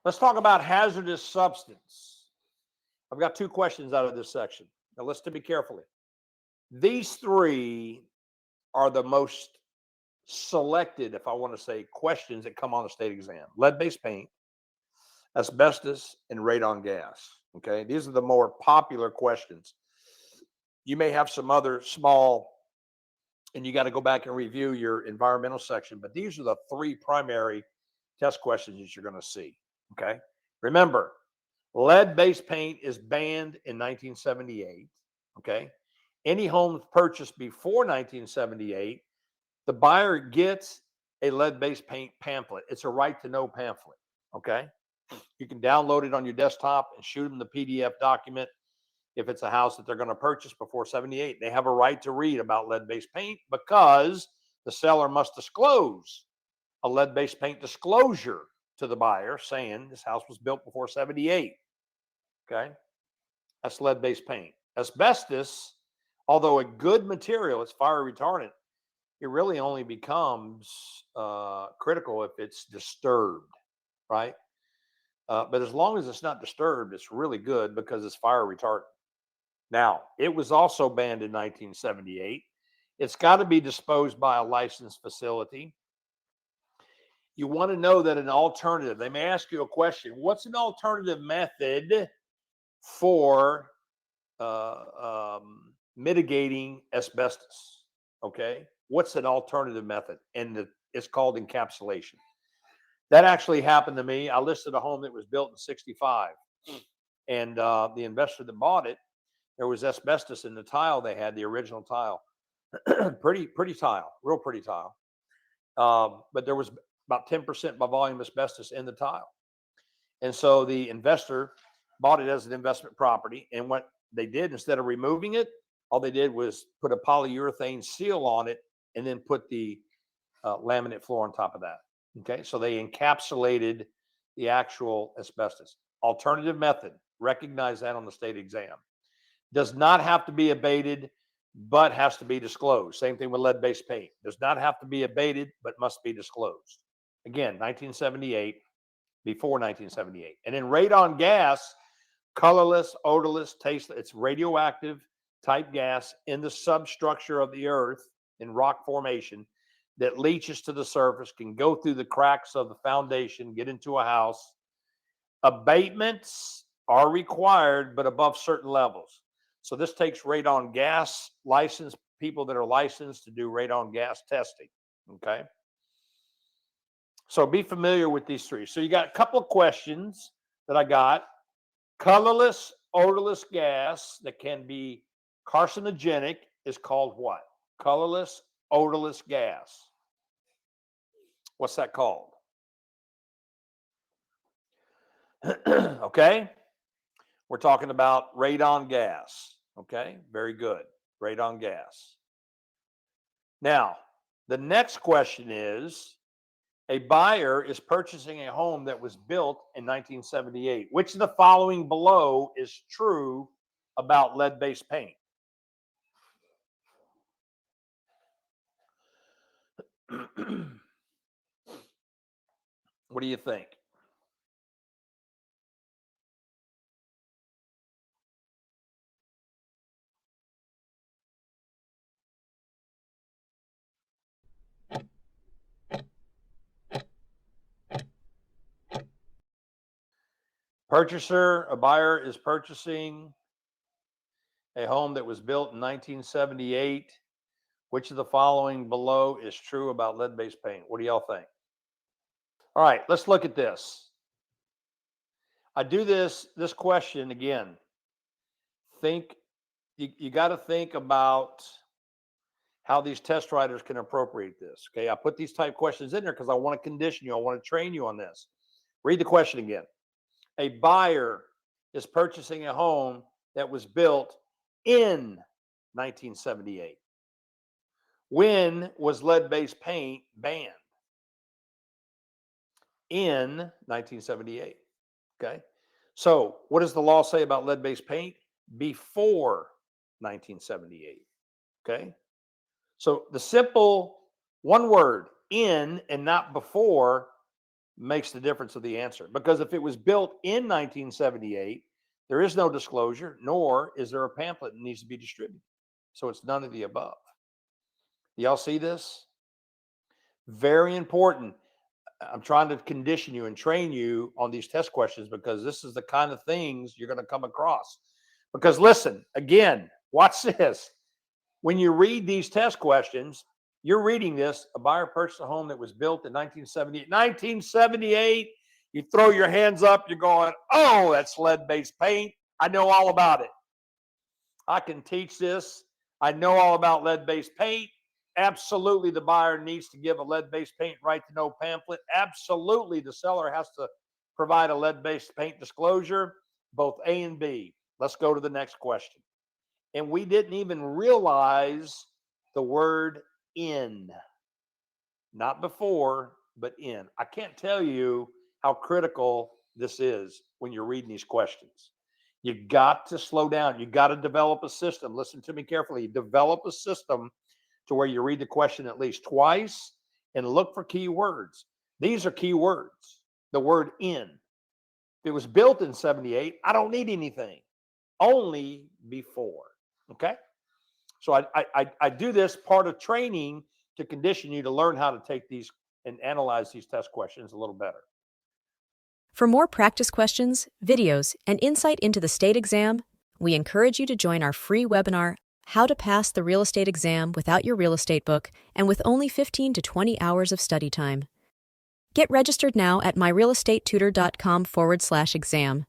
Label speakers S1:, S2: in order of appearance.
S1: Let's talk about hazardous substance. I've got two questions out of this section. Now listen to me carefully. These three are the most selected, if I want to say, questions that come on the state exam. Lead-based paint, asbestos, and radon gas. Okay, these are the more popular questions. You may have some other small, and you got to go back and review your environmental section, but these are the three primary test questions that you're going to see. Okay, remember, lead-based paint is banned in 1978. Okay, any home purchased before 1978, the buyer gets a lead-based paint pamphlet. It's a right-to-know pamphlet. Okay, you can download it on your desktop and shoot them the PDF document. If it's a house that they're going to purchase before 78, they have a right to read about lead-based paint because the seller must disclose a lead-based paint disclosure to the buyer saying this house was built before 78. Okay, that's lead-based paint. Asbestos, although a good material, it's fire retardant, it really only becomes critical if it's disturbed, right? But as long as it's not disturbed, it's really good because it's fire retardant. Now, it was also banned in 1978. It's got to be disposed by a licensed facility. You want to know that an alternative, they may ask you a question, what's an alternative method for mitigating asbestos? Okay, what's an alternative method? And it's called encapsulation. That actually happened to me. I listed a home that was built in 65, and the investor that bought it, there was asbestos in the tile they had, the original tile. pretty tile, real pretty tile. But there was about 10% by volume asbestos in the tile. And so the investor bought it as an investment property. And what they did, instead of removing it, all they did was put a polyurethane seal on it and then put the laminate floor on top of that. Okay, so they encapsulated the actual asbestos. Alternative method, recognize that on the state exam. Does not have to be abated, but has to be disclosed. Same thing with lead-based paint. Does not have to be abated, but must be disclosed. Again, 1978, before 1978. And in radon gas, colorless, odorless, tasteless, it's radioactive type gas in the substructure of the earth in rock formation that leaches to the surface, can go through the cracks of the foundation, get into a house. Abatements are required, but above certain levels. So this takes radon gas licensed people that are licensed to do radon gas testing. Okay. So be familiar with these three. So you got a couple of questions that I got. Colorless, odorless gas that can be carcinogenic is called what? Colorless, odorless gas. What's that called? Okay. We're talking about radon gas. Okay. Very good. Radon gas. Now, the next question is, a buyer is purchasing a home that was built in 1978. Which of the following below is true about lead-based paint? What do you think? A buyer is purchasing a home that was built in 1978. Which of the following below is true about lead-based paint? What do y'all think? All right, let's look at this. I do this question again. Think, you got to think about how these test writers can appropriate this. Okay, I put these type questions in there because I want to condition you. I want to train you on this. Read the question again. A buyer is purchasing a home that was built in 1978. When was lead-based paint banned? In 1978. Okay. So what does the law say about lead-based paint? Before 1978. Okay. So the simple one word, in and not before, makes the difference of the answer. Because if it was built in 1978, there is no disclosure, nor is there a pamphlet that needs to be distributed. So it's none of the above. Y'all see this? Very important. I'm trying to condition you and train you on these test questions because this is the kind of things you're going to come across. Because listen, again, watch this. When you read these test questions, you're reading this, a buyer purchased a home that was built in 1978. 1978, you throw your hands up, you're going, oh, that's lead-based paint. I know all about it. I can teach this. I know all about lead-based paint. Absolutely, the buyer needs to give a lead-based paint right to know pamphlet. Absolutely, the seller has to provide a lead-based paint disclosure, both A and B. Let's go to the next question. And we didn't even realize the word in. Not before, but in. I can't tell you how critical this is when you're reading these questions. You got to slow down. You got to develop a system. Listen to me carefully. Develop a system to where you read the question at least twice and look for key words. These are key words. The word in. If it was built in 78, I don't need anything. Only before. Okay? So I do this part of training to condition you to learn how to take these and analyze these test questions a little better.
S2: For more practice questions, videos, and insight into the state exam, we encourage you to join our free webinar, How to Pass the Real Estate Exam Without Your Real Estate Book and with only 15 to 20 hours of study time. Get registered now at myrealestatetutor.com/exam.